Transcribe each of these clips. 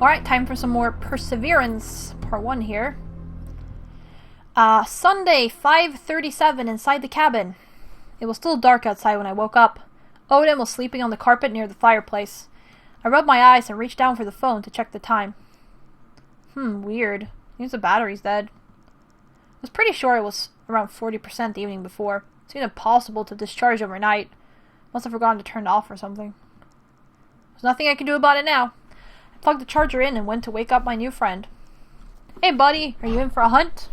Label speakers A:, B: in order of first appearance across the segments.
A: Alright, time for some more Perseverance, part 1 here. Sunday, 5:37, inside the cabin. It was still dark outside when I woke up. Odin was sleeping on the carpet near the fireplace. I rubbed my eyes and reached down for the phone to check the time. Weird. Seems the battery's dead. I was pretty sure it was around 40% the evening before. It seemed impossible to discharge overnight. Must have forgotten to turn it off or something. There's nothing I can do about it now. I plugged the charger in and went to wake up my new friend. Hey buddy, are you in for a hunt?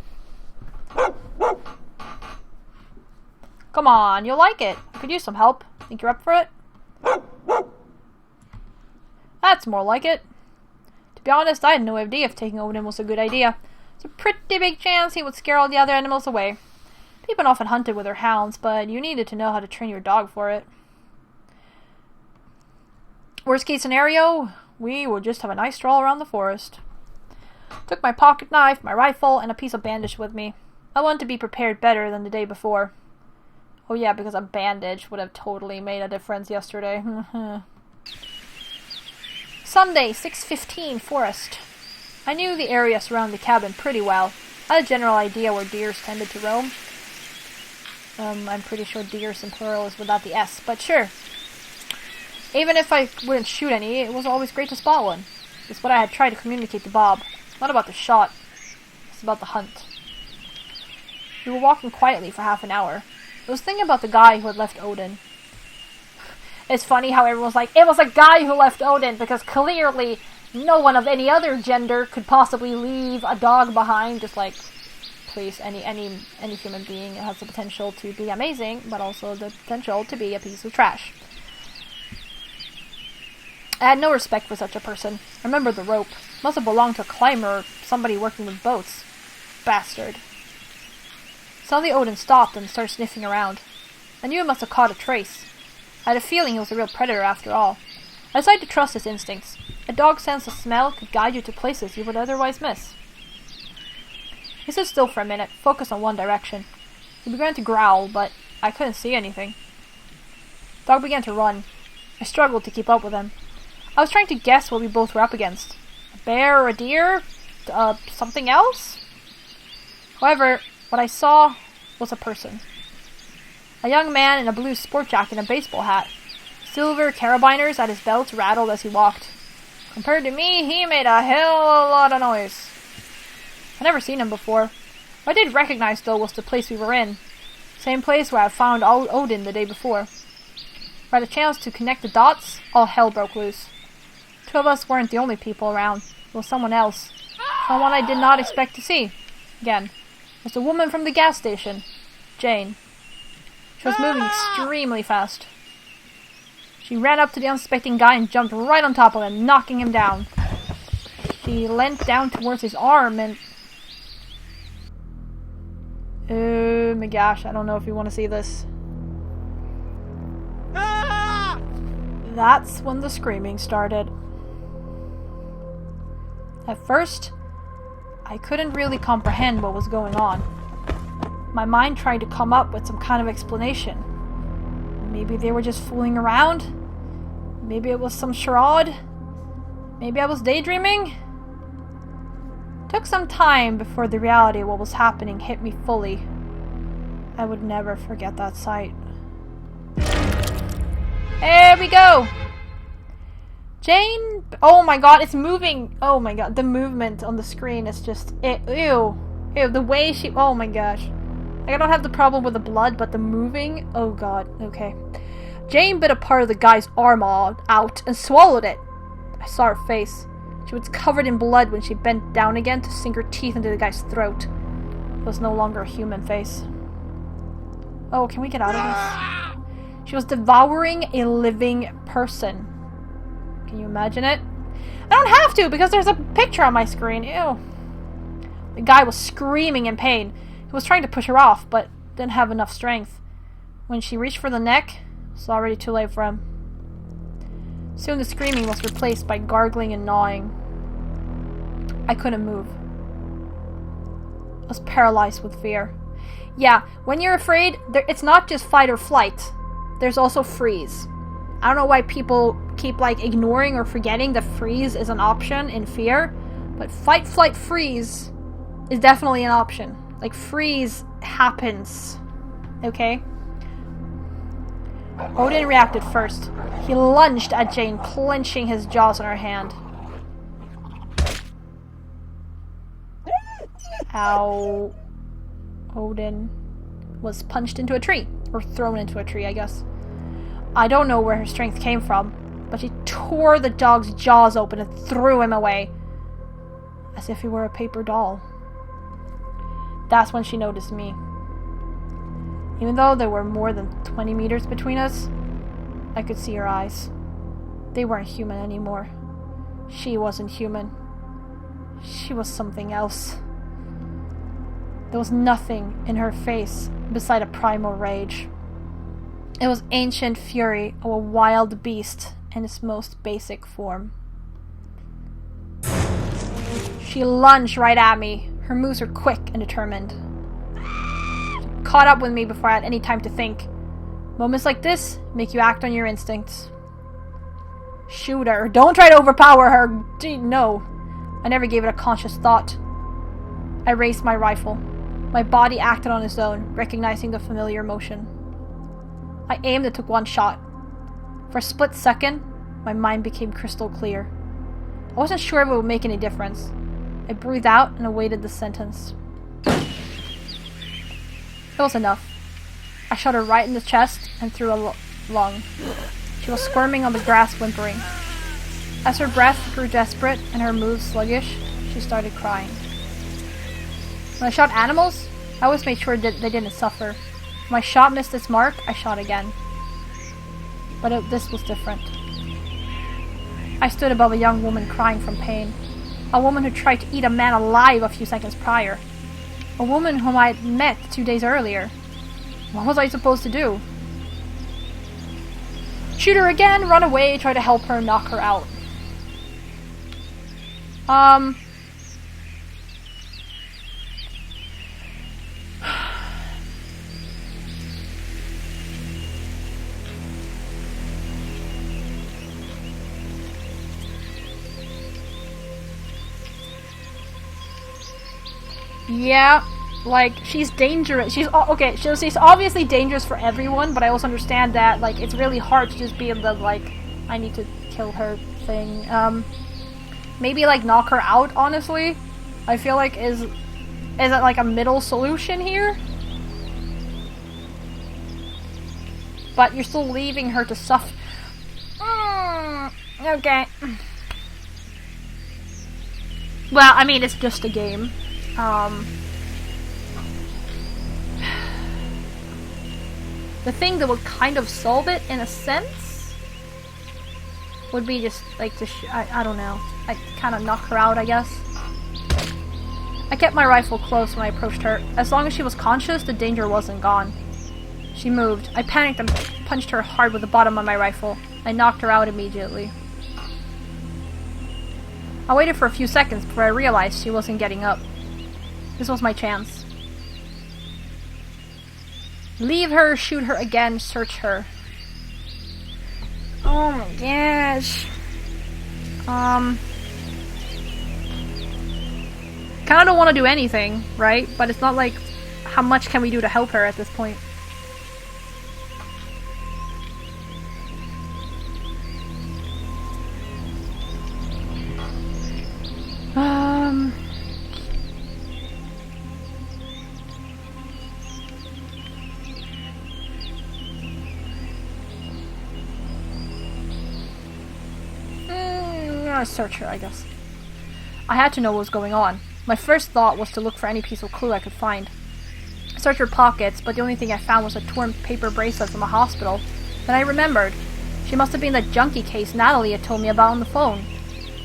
A: Come on, you'll like it. I could use some help. Think you're up for it? That's more like it. To be honest, I had no idea if taking Odin was a good idea. It's a pretty big chance he would scare all the other animals away. People often hunted with their hounds, but you needed to know how to train your dog for it. Worst case scenario, we would just have a nice stroll around the forest. Took my pocket knife, my rifle, and a piece of bandage with me. I wanted to be prepared better than the day before. Oh yeah, because a bandage would have totally made a difference yesterday. Sunday, 6:15, forest. I knew the area surrounding the cabin pretty well. I had a general idea where deers tended to roam. I'm pretty sure deers in plural is without the S, but sure. Even if I wouldn't shoot any, it was always great to spot one. It's what I had tried to communicate to Bob. It's not about the shot. It's about the hunt. We were walking quietly for half an hour. I was thinking about the guy who had left Odin. It's funny how everyone's like, it was a guy who left Odin, because clearly no one of any other gender could possibly leave a dog behind. Just like, please, any human being has the potential to be amazing, but also the potential to be a piece of trash. I had no respect for such a person. I remember the rope. Must have belonged to a climber or somebody working with boats. Bastard. Suddenly Odin stopped and started sniffing around. I knew he must have caught a trace. I had a feeling he was a real predator after all. I decided to trust his instincts. A dog's sense of smell could guide you to places you would otherwise miss. He stood still for a minute, focused on one direction. He began to growl, but I couldn't see anything. The dog began to run. I struggled to keep up with him. I was trying to guess what we both were up against. A bear or a deer? Something else? However, what I saw was a person. A young man in a blue sport jacket and a baseball hat. Silver carabiners at his belt rattled as he walked. Compared to me, he made a hell of a lot of noise. I'd never seen him before. What I did recognize, though, was the place we were in. Same place where I found Odin the day before. By the chance to connect the dots, all hell broke loose. Two of us weren't the only people around. It was someone else. Someone I did not expect to see. Again, it was the woman from the gas station. Jane. She was moving extremely fast. She ran up to the unsuspecting guy and jumped right on top of him, knocking him down. She leant down towards his arm and... oh my gosh, I don't know if you want to see this. That's when the screaming started. At first, I couldn't really comprehend what was going on. My mind tried to come up with some kind of explanation. Maybe they were just fooling around. Maybe it was some charade. Maybe I was daydreaming. It took some time before the reality of what was happening hit me fully. I would never forget that sight. There we go! Jane... oh my god, it's moving! Oh my god, the movement on the screen is just... ew. Ew, the way she... oh my gosh. I don't have the problem with the blood, but the moving... oh god, okay. Jane bit a part of the guy's arm out and swallowed it. I saw her face. She was covered in blood when she bent down again to sink her teeth into the guy's throat. It was no longer a human face. Oh, can we get out of this? She was devouring a living person. Can you imagine it? I don't have to, because there's a picture on my screen. Ew. The guy was screaming in pain. He was trying to push her off, but didn't have enough strength. When she reached for the neck, it was already too late for him. Soon the screaming was replaced by gargling and gnawing. I couldn't move. I was paralyzed with fear. Yeah, when you're afraid, it's not just fight or flight. There's also freeze. I don't know why people keep like ignoring or forgetting that freeze is an option in fear, but fight, flight, freeze is definitely an option. Like, freeze happens, okay? Odin reacted first. He lunged at Jane, clenching his jaws on her hand. Ow. Odin was punched into a tree. Or thrown into a tree, I guess. I don't know where her strength came from, but she tore the dog's jaws open and threw him away. As if he were a paper doll. That's when she noticed me. Even though there were more than 20 meters between us, I could see her eyes. They weren't human anymore. She wasn't human. She was something else. There was nothing in her face beside a primal rage. It was ancient fury of a wild beast in its most basic form. She lunged right at me. Her moves were quick and determined. She caught up with me before I had any time to think. Moments like this make you act on your instincts. Shoot her. Don't try to overpower her. No. I never gave it a conscious thought. I raised my rifle. My body acted on its own, recognizing the familiar motion. I aimed and took one shot. For a split second, my mind became crystal clear. I wasn't sure if it would make any difference. I breathed out and awaited the sentence. It was enough. I shot her right in the chest and through a lung. She was squirming on the grass, whimpering. As her breath grew desperate and her moves sluggish, she started crying. When I shot animals, I always made sure that they didn't suffer. If my shot missed its mark, I shot again. But this was different. I stood above a young woman crying from pain. A woman who tried to eat a man alive a few seconds prior. A woman whom I had met 2 days earlier. What was I supposed to do? Shoot her again, run away, try to help her, knock her out. Yeah, like, she's dangerous. She's obviously dangerous for everyone, but I also understand that, like, it's really hard to just be in the, like, I need to kill her thing. Maybe, like, knock her out, honestly. I feel like is it, like, a middle solution here? But you're still leaving her to suffer. Okay. Well, I mean, it's just a game. The thing that would kind of solve it, in a sense, would be just, like, I don't know. I kind of knock her out, I guess. I kept my rifle close when I approached her. As long as she was conscious, the danger wasn't gone. She moved. I panicked and punched her hard with the bottom of my rifle. I knocked her out immediately. I waited for a few seconds before I realized she wasn't getting up. This was my chance. Leave her, shoot her again, search her. Oh my gosh. Kinda don't want to do anything, right? But it's not like, how much can we do to help her at this point? Search her, I guess. I had to know what was going on. My first thought was to look for any piece of clue I could find. I searched her pockets, but the only thing I found was a torn paper bracelet from a hospital. Then I remembered. She must have been that junkie case Natalie had told me about on the phone.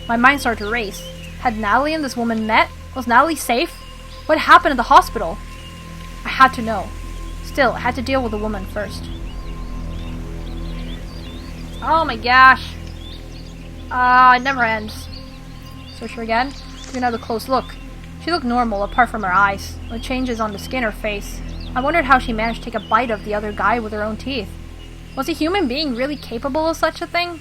A: My mind started to race. Had Natalie and this woman met? Was Natalie safe? What happened at the hospital? I had to know. Still, I had to deal with the woman first. Oh my gosh. It never ends. Search her again. Took another close look. She looked normal, apart from her eyes. No changes on the skin or face. I wondered how she managed to take a bite of the other guy with her own teeth. Was a human being really capable of such a thing?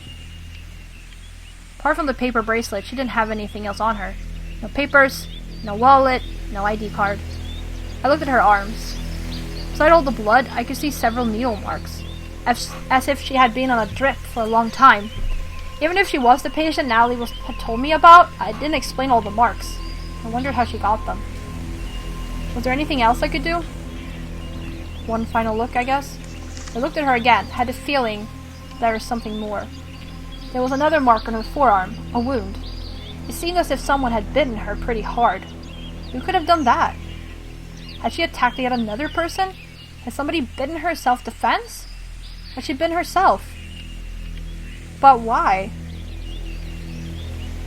A: Apart from the paper bracelet, she didn't have anything else on her. No papers, no wallet, no ID card. I looked at her arms. Beside all the blood, I could see several needle marks, as if she had been on a drip for a long time. Even if she was the patient Natalie had told me about, I didn't explain all the marks. I wondered how she got them. Was there anything else I could do? One final look, I guess. I looked at her again, had a feeling there was something more. There was another mark on her forearm, a wound. It seemed as if someone had bitten her pretty hard. Who could have done that? Had she attacked yet another person? Had somebody bitten her self-defense? Had she bitten herself? But why?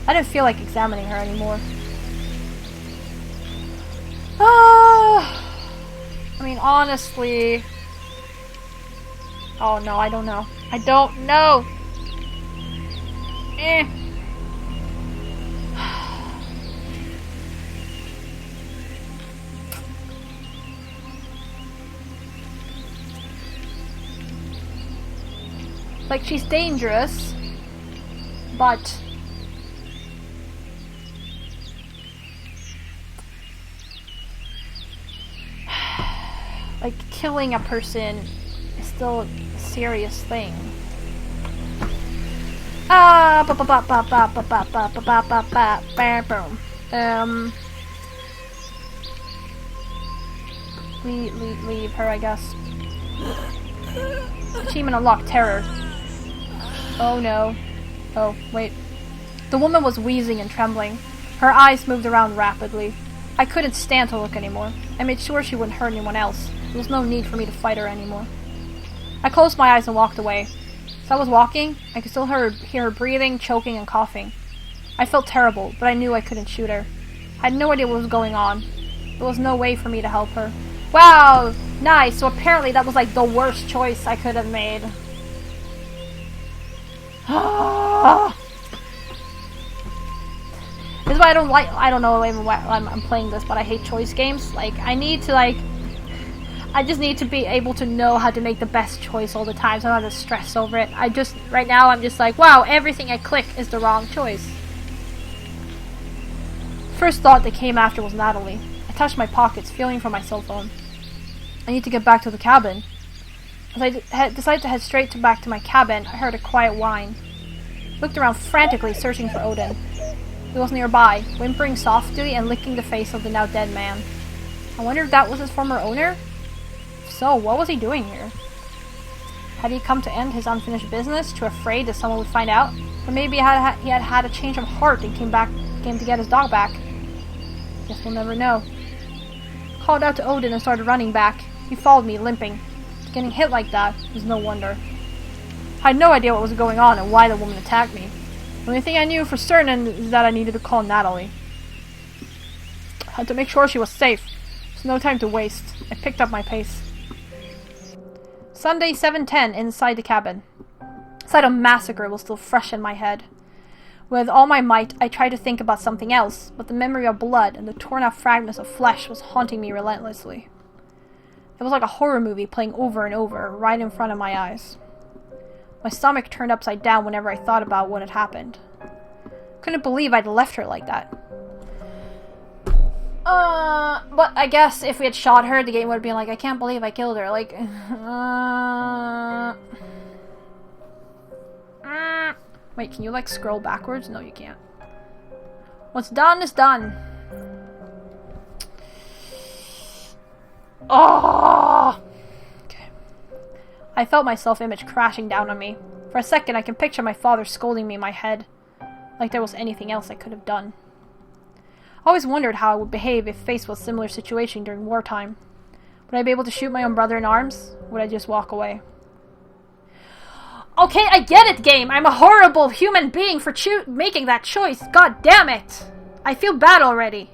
A: I didn't feel like examining her anymore. I mean, honestly... Oh no, I don't know. I don't know! Like, she's dangerous, but... like, killing a person is still a serious thing. Leave her, I guess. Achievement unlocked, terror. Oh no. Oh, wait. The woman was wheezing and trembling. Her eyes moved around rapidly. I couldn't stand to look anymore. I made sure she wouldn't hurt anyone else. There was no need for me to fight her anymore. I closed my eyes and walked away. As I was walking, I could still hear her breathing, choking, and coughing. I felt terrible, but I knew I couldn't shoot her. I had no idea what was going on. There was no way for me to help her. Wow! Nice! So apparently that was like the worst choice I could have made. This is why I don't know even why I'm playing this, but I hate choice games. Like, I just need to be able to know how to make the best choice all the time, so I don't have to stress over it. Right now I'm just like, wow, everything I click is the wrong choice. First thought that came after was Natalie. I touched my pockets, feeling for my cell phone. I need to get back to the cabin. As I decided to head straight back to my cabin, I heard a quiet whine. I looked around frantically, searching for Odin. He was nearby, whimpering softly and licking the face of the now dead man. I wondered if that was his former owner? If so, what was he doing here? Had he come to end his unfinished business, too afraid that someone would find out? Or maybe he had a change of heart and came to get his dog back. Guess we'll never know. I called out to Odin and started running back. He followed me, limping. Getting hit like that was no wonder. I had no idea what was going on and why the woman attacked me. The only thing I knew for certain is that I needed to call Natalie. I had to make sure she was safe. There's no time to waste. I picked up my pace. Sunday, 7:10, inside the cabin. The sight of massacre was still fresh in my head. With all my might, I tried to think about something else, but the memory of blood and the torn-out fragments of flesh was haunting me relentlessly. It was like a horror movie playing over and over, right in front of my eyes. My stomach turned upside down whenever I thought about what had happened. Couldn't believe I'd left her like that. But I guess if we had shot her, the game would have been like, I can't believe I killed her. Like, Wait, can you, like, scroll backwards? No, you can't. What's done is done. Oh! Okay. I felt my self-image crashing down on me. For a second, I can picture my father scolding me in my head. Like there was anything else I could have done. I always wondered how I would behave if faced with a similar situation during wartime. Would I be able to shoot my own brother in arms? Or would I just walk away? Okay, I get it, game! I'm a horrible human being for making that choice! God damn it! I feel bad already!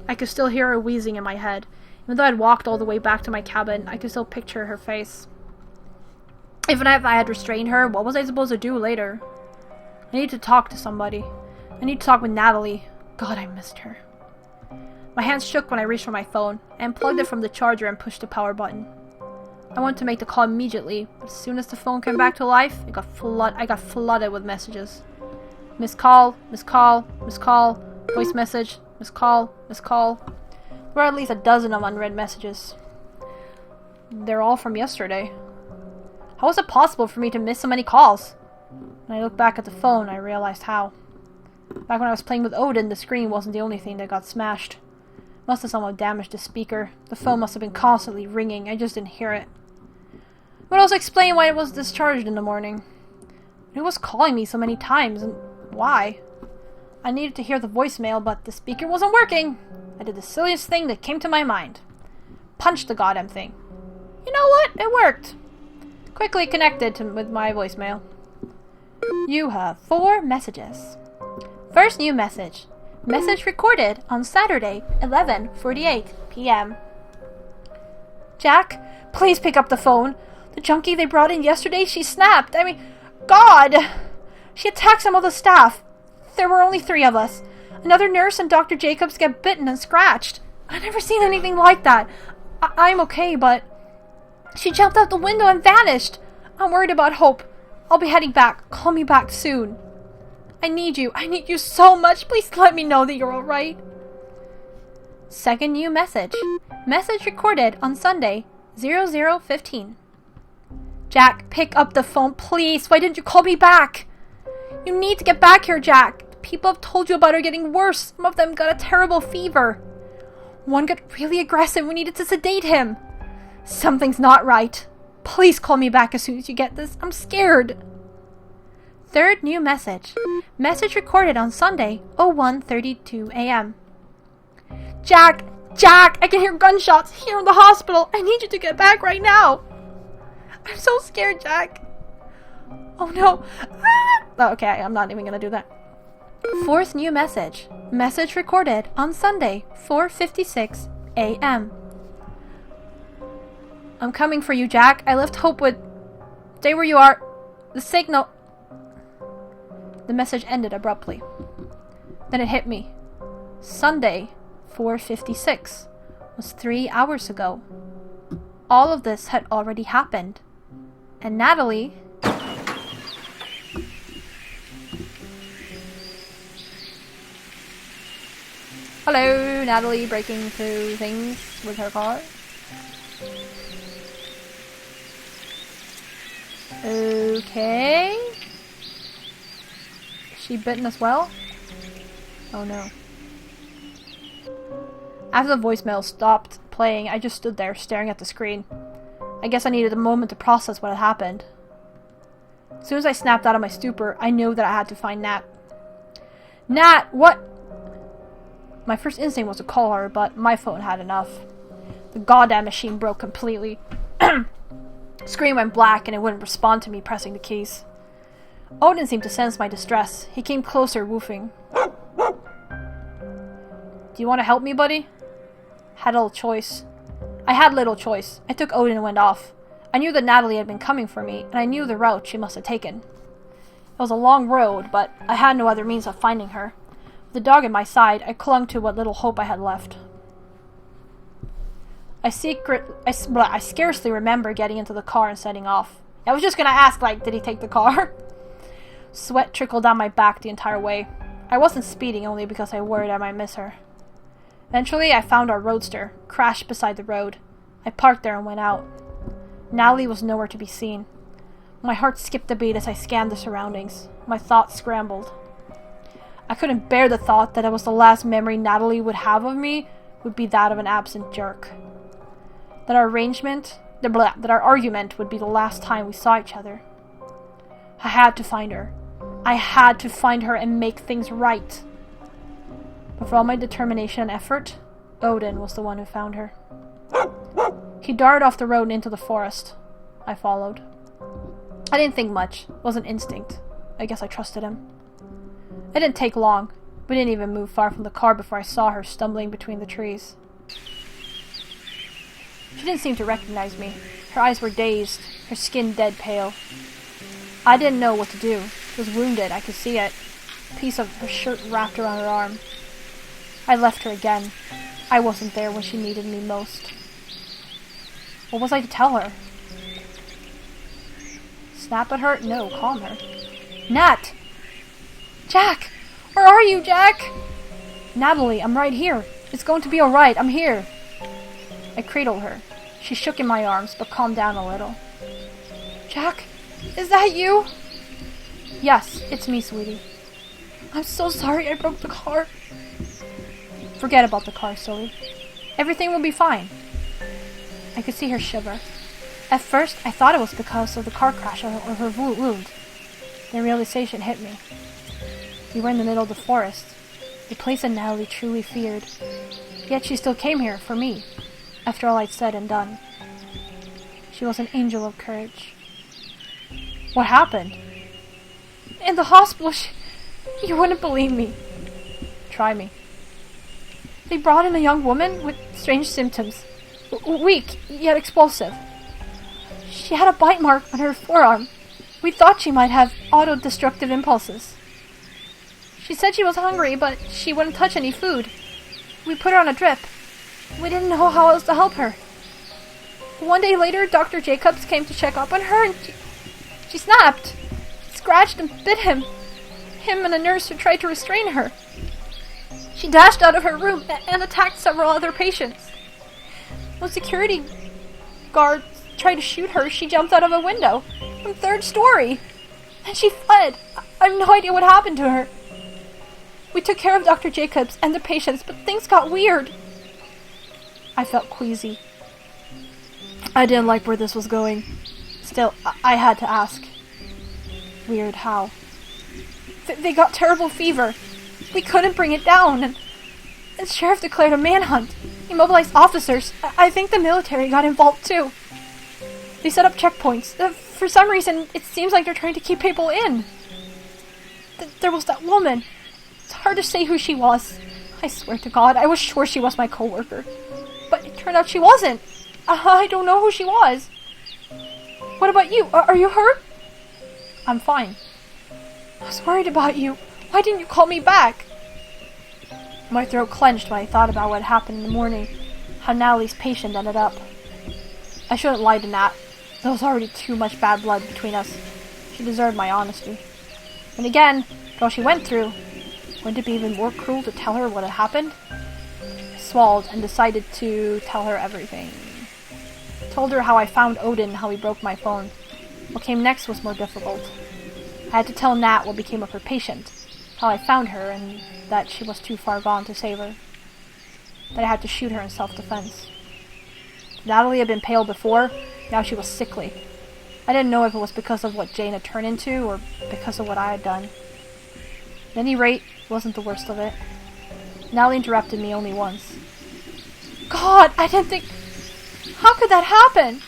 A: I could still hear her wheezing in my head. Even though I'd walked all the way back to my cabin, I could still picture her face. Even if I had restrained her, what was I supposed to do later? I need to talk to somebody. I need to talk with Natalie. God, I missed her. My hands shook when I reached for my phone. I unplugged it from the charger and pushed the power button. I wanted to make the call immediately, but as soon as the phone came back to life, I got flooded with messages. Missed call, missed call, missed call, voice message, missed call, missed call. There were at least a dozen of unread messages. They're all from yesterday. How was it possible for me to miss so many calls? When I looked back at the phone, I realized how. Back when I was playing with Odin, the screen wasn't the only thing that got smashed. Must have somehow damaged the speaker. The phone must have been constantly ringing. I just didn't hear it. It would also explain why it was discharged in the morning. Who was calling me so many times, and why? I needed to hear the voicemail, but the speaker wasn't working. I did the silliest thing that came to my mind. Punched the goddamn thing. You know what? It worked. Quickly connected with my voicemail. You have 4 messages. First new message. Message recorded on Saturday, 11:48 p.m. Jack, please pick up the phone. The junkie they brought in yesterday, she snapped. I mean, God! She attacked some of the staff. There were only 3 of us. Another nurse and Dr. Jacobs get bitten and scratched. I've never seen anything like that. I'm okay, but... She jumped out the window and vanished. I'm worried about Hope. I'll be heading back. Call me back soon. I need you. I need you so much. Please let me know that you're alright. Second new message. Message recorded on Sunday, 00:15. Jack, pick up the phone, please. Why didn't you call me back? You need to get back here, Jack. People have told you about her getting worse. Some of them got a terrible fever. One got really aggressive. We needed to sedate him. Something's not right. Please call me back as soon as you get this. I'm scared. Third new message. Message recorded on Sunday, 01:32 a.m. Jack! Jack! I can hear gunshots here in the hospital. I need you to get back right now. I'm so scared, Jack. Oh no. Ah! Oh, okay, I'm not even gonna do that. Fourth new message. Message recorded on Sunday, 4:56 a.m. I'm coming for you, Jack. I left Hopewood. Stay where you are. The signal... The message ended abruptly. Then it hit me. Sunday, 4:56, was 3 hours ago. All of this had already happened. And Natalie... Hello, Natalie breaking through things with her car. Okay. Is she bitten as well? Oh no. After the voicemail stopped playing, I just stood there staring at the screen. I guess I needed a moment to process what had happened. As soon as I snapped out of my stupor, I knew that I had to find Nat. Nat, what? My first instinct was to call her, but my phone had enough. The goddamn machine broke completely. Screen went black and it wouldn't respond to me pressing the keys. Odin seemed to sense my distress. He came closer, woofing. Do you want to help me, buddy? I had little choice. I took Odin and went off. I knew that Natalie had been coming for me, and I knew the route she must have taken. It was a long road, but I had no other means of finding her. With the dog at my side, I clung to what little hope I had left. I scarcely remember getting into the car and setting off. I was just gonna ask, did he take the car? Sweat trickled down my back the entire way. I wasn't speeding only because I worried I might miss her. Eventually, I found our roadster, crashed beside the road. I parked there and went out. Natalie was nowhere to be seen. My heart skipped a beat as I scanned the surroundings. My thoughts scrambled. I couldn't bear the thought that it was the last memory Natalie would have of me would be that of an absent jerk. That our argument would be the last time we saw each other. I had to find her. I had to find her and make things right. But for all my determination and effort, Odin was the one who found her. He darted off the road and into the forest. I followed. I didn't think much. It was an instinct. I guess I trusted him. It didn't take long. We didn't even move far from the car before I saw her stumbling between the trees. She didn't seem to recognize me. Her eyes were dazed, her skin dead pale. I didn't know what to do. She was wounded, I could see it. A piece of her shirt wrapped around her arm. I left her again. I wasn't there when she needed me most. What was I to tell her? Snap at her? No, calm her. Nat! Jack! Where are you, Jack? Natalie, I'm right here. It's going to be alright. I'm here. I cradled her. She shook in my arms, but calmed down a little. Jack? Is that you? Yes, it's me, sweetie. I'm so sorry I broke the car. Forget about the car, silly. Everything will be fine. I could see her shiver. At first, I thought it was because of the car crash or her wound. Then realization hit me. We were in the middle of the forest, a place that Natalie truly feared. Yet she still came here, for me, after all I'd said and done. She was an angel of courage. What happened? In the hospital, you wouldn't believe me. Try me. They brought in a young woman with strange symptoms. Weak, yet explosive. She had a bite mark on her forearm. We thought she might have auto-destructive impulses. She said she was hungry, but she wouldn't touch any food. We put her on a drip. We didn't know how else to help her. One day later, Dr. Jacobs came to check up on her, and she snapped. Scratched and bit him. Him and a nurse who tried to restrain her. She dashed out of her room and attacked several other patients. When security guards tried to shoot her, she jumped out of a window from 3rd story. And she fled. I have no idea what happened to her. We took care of Dr. Jacobs and the patients, but things got weird. I felt queasy. I didn't like where this was going. Still, I had to ask. Weird how? They got terrible fever. We couldn't bring it down, and the sheriff declared a manhunt. He mobilized officers. I think the military got involved too. They set up checkpoints. For some reason, it seems like they're trying to keep people in. There was that woman. It's hard to say who she was. I swear to God, I was sure she was my coworker. But it turned out she wasn't. I don't know who she was. What about you? Are you hurt? I'm fine. I was worried about you. Why didn't you call me back? My throat clenched when I thought about what happened in the morning. How Natalie's patient ended up. I shouldn't lie to Nat. There was already too much bad blood between us. She deserved my honesty. And again, what she went through, wouldn't it be even more cruel to tell her what had happened? I swallowed and decided to tell her everything. I told her how I found Odin, how he broke my phone. What came next was more difficult. I had to tell Nat what became of her patient, how I found her, and that she was too far gone to save her. That I had to shoot her in self-defense. Natalie had been pale before, now she was sickly. I didn't know if it was because of what Jane had turned into, or because of what I had done. At any rate, it wasn't the worst of it. Natalie interrupted me only once. God, I didn't think... How could that happen?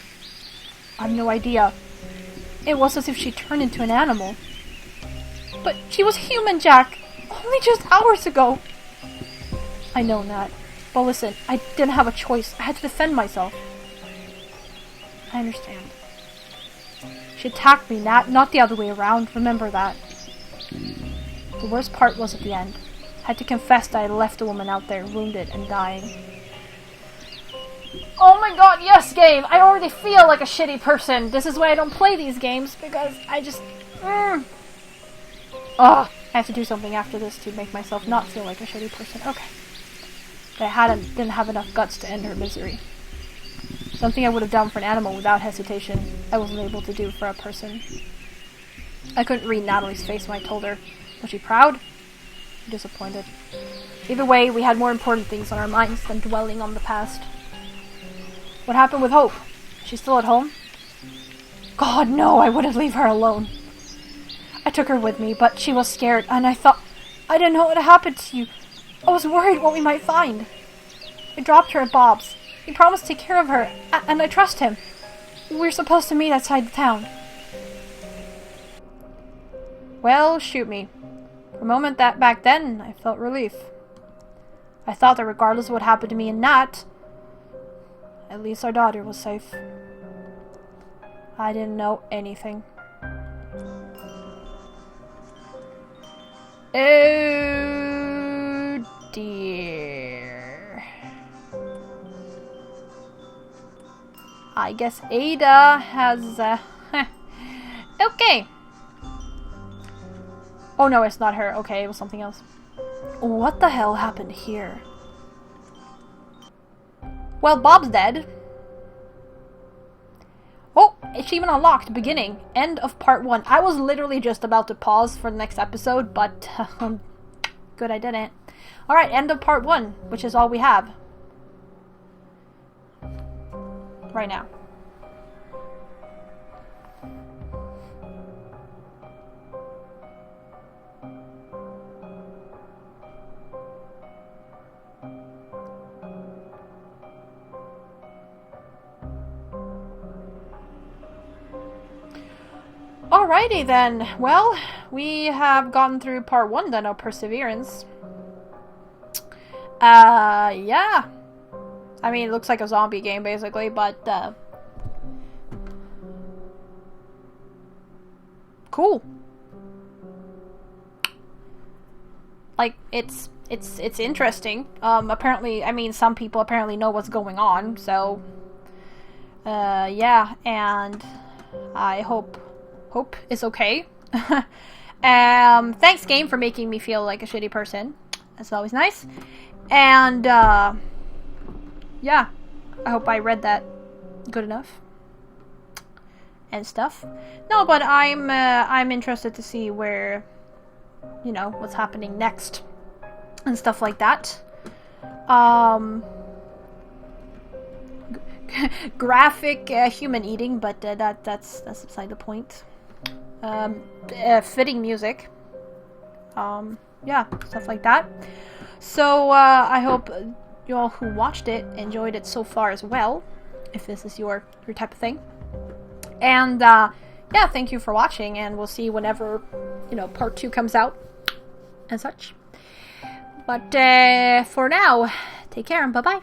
A: I have no idea. It was as if she turned into an animal. But she was human, Jack. Only just hours ago. I know, Nat. But listen, I didn't have a choice. I had to defend myself. I understand. She attacked me, Nat, not the other way around. Remember that. The worst part was at the end. I had to confess that I had left a woman out there, wounded and dying. Oh my god, yes, game! I already feel like a shitty person. This is why I don't play these games, because I just... Ugh, I have to do something after this to make myself not feel like a shitty person. Okay. But I didn't have enough guts to end her misery. Something I would have done for an animal without hesitation, I wasn't able to do for a person. I couldn't read Natalie's face when I told her. Was she proud? Or disappointed? Either way, we had more important things on our minds than dwelling on the past. What happened with Hope? She's still at home? God, no, I wouldn't leave her alone. I took her with me, but she was scared, and I didn't know what had happened to you. I was worried what we might find. I dropped her at Bob's. He promised to take care of her, and I trust him. We're supposed to meet outside the town. Well, shoot me. For a moment back then, I felt relief. I thought that regardless of what happened to me and Nat, at least our daughter was safe. I didn't know anything. Oh dear. I guess Ada has, Okay. Oh no, it's not her. Okay, it was something else. What the hell happened here? Well, Bob's dead. Oh, achievement unlocked. Beginning. End of part 1. I was literally just about to pause for the next episode, but good I didn't. Alright, end of part 1, which is all we have. Right now. Alrighty then. Well, we have gone through part 1 then of Perseverance. Yeah. I mean, it looks like a zombie game basically, but cool. Like, it's interesting. Apparently, I mean, some people apparently know what's going on, so yeah, and I hope it's okay. Thanks, game, for making me feel like a shitty person. That's always nice. And yeah, I hope I read that good enough and stuff. No, but I'm interested to see where, you know, what's happening next and stuff like that. Graphic human eating, but that's beside the point. Fitting music. Yeah, stuff like that. So I hope you all who watched it enjoyed it so far as well, if this is your type of thing. And yeah, thank you for watching, and we'll see whenever, you know, part 2 comes out and such. But for now, take care and bye-bye.